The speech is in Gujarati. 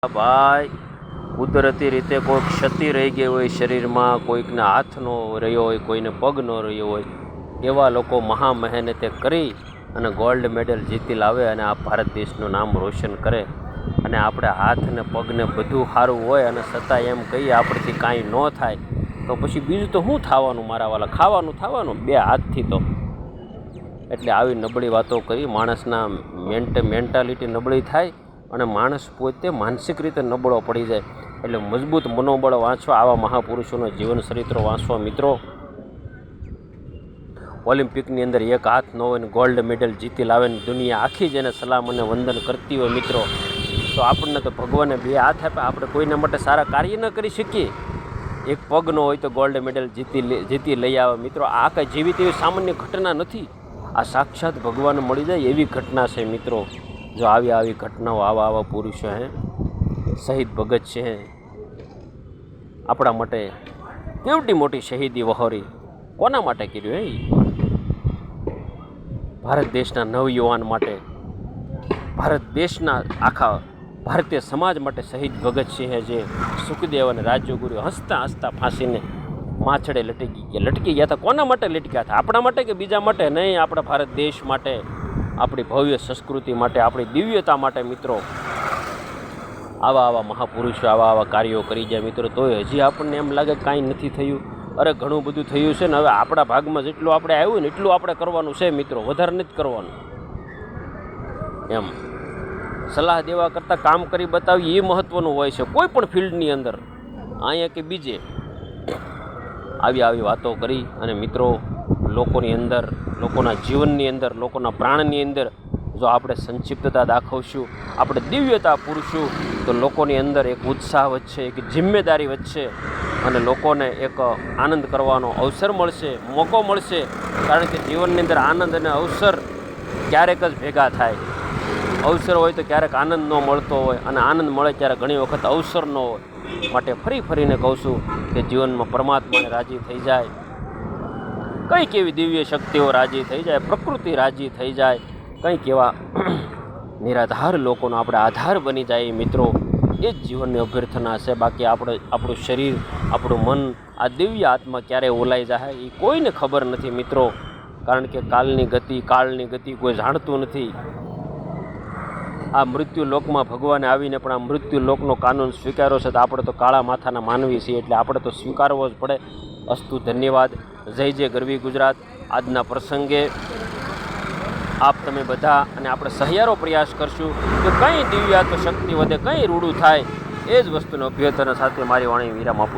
ભાઈ કુદરતી રીતે કોઈ ક્ષતિ રહી ગઈ હોય શરીરમાં, કોઈકને હાથ ન રહ્યો હોય, કોઈને પગ ન રહ્યો હોય, એવા લોકો મહા મહેનતે કરી અને ગોલ્ડ મેડલ જીતી લાવે અને આ ભારત દેશનું નામ રોશન કરે. અને આપણે હાથ ને પગને બધું સારું હોય અને છતાં એમ કહીએ આપણથી કાંઈ ન થાય, તો પછી બીજું તો શું થવાનું મારા વાલા? ખાવાનું થવાનું બે હાથથી તો. એટલે આવી નબળી વાતો કરી માણસના મેન્ટાલિટી નબળી થાય અને માણસ પોતે માનસિક રીતે નબળો પડી જાય. એટલે મજબૂત મનોબળ વાંચવા, આવા મહાપુરુષોના જીવન ચરિત્રો વાંચવા મિત્રો. ઓલિમ્પિકની અંદર એક હાથ ન હોય ને ગોલ્ડ મેડલ જીતી લાવે ને દુનિયા આખી જ એને સલામ અને વંદન કરતી હોય મિત્રો, તો આપણને તો ભગવાને બે હાથ આપ્યા, આપણે કોઈના માટે સારા કાર્ય ન કરી શકીએ? એક પગ ન હોય તો ગોલ્ડ મેડલ જીતી લઈ આવે મિત્રો. આ કંઈ જીવિત એવી સામાન્ય ઘટના નથી, આ સાક્ષાત ભગવાન મળી જાય એવી ઘટના છે મિત્રો. જો આવી ઘટનાઓ, આવા પુરુષો હે, શહીદ ભગત છે આપણા માટે કેવડી મોટી શહીદી વહોરી. કોના માટે કર્યું હે? ભારત દેશના નવયુવાન માટે, ભારત દેશના આખા ભારતીય સમાજ માટે શહીદ ભગતસિંહે જે સુખદેવ અને રાજ્યગુરુ હસતા હસતા ફાંસીને માછડે લટકી ગયા હતા. કોના માટે લટક્યા હતા? આપણા માટે કે બીજા માટે? નહીં, આપણા ભારત દેશ માટે, આપણી ભવ્ય સંસ્કૃતિ માટે, આપણી દિવ્યતા માટે મિત્રો. આવા મહાપુરુષો આવા કાર્યો કરી જાય મિત્રો, તોય હજી આપણને એમ લાગે કાંઈ નથી થયું. અરે ઘણું બધું થયું છે ને. હવે આપણા ભાગમાં જેટલું આપણે આવ્યું ને એટલું આપણે કરવાનું છે મિત્રો, વધારે નથી કરવાનું. એમ સલાહ દેવા કરતાં કામ કરી બતાવી એ મહત્ત્વનું હોય છે કોઈ પણ ફિલ્ડની અંદર, અહીંયા કે બીજે. આવી વાતો કરી અને મિત્રો લોકોની અંદર, લોકોના જીવનની અંદર, લોકોના પ્રાણની અંદર જો આપણે સંક્ષિપ્તતા દાખવશું, આપણે દિવ્યતા પૂરશું, તો લોકોની અંદર એક ઉત્સાહ વધશે, એક જિમ્મેદારી વધશે અને લોકોને એક આનંદ કરવાનો અવસર મળશે, મોકો મળશે. કારણ કે જીવનની અંદર આનંદ અને અવસર ક્યારેક જ ભેગા થાય. અવસર હોય તો ક્યારેક આનંદ ન મળતો હોય, અને આનંદ મળે ત્યારે ઘણી વખત અવસર ન હોય. માટે ફરીને કહું છું કે જીવનમાં પરમાત્માને રાજી થઈ જાય, કંઈક એવી દિવ્ય શક્તિઓ રાજી થઈ જાય, પ્રકૃતિ રાજી થઈ જાય, કંઈક એવા નિરાધાર લોકોનો આપણે આધાર બની જાય મિત્રો. એ જ જીવનની અભ્યર્થના છે. બાકી આપણું શરીર, આપણું મન, આ દિવ્ય આત્મા ક્યારે ઓલાઈ જાય એ કોઈને ખબર નથી મિત્રો. કારણ કે કાળની ગતિ કોઈ જાણતું નથી. આ મૃત્યુ લોકમાં ભગવાને આવીને પણ આ મૃત્યુ લોકનો કાનૂન સ્વીકાર્યો છે, તો આપણે તો કાળા માથાના માનવી છીએ, એટલે આપણે તો સ્વીકારવો જ પડે. અસ્તુ, ધન્યવાદ. જય ગરવી ગુજરાત. આજના પ્રસંગે આપ તમે બધા અને આપણે સહિયારો પ્રયાસ કરશું કે કંઈ દિવ્યાત્મ શક્તિ વધે, કંઈ રૂડું થાય. એ જ વસ્તુનો અભ્યર્થના સાથે મારી વાણી વિરામ આપું છું.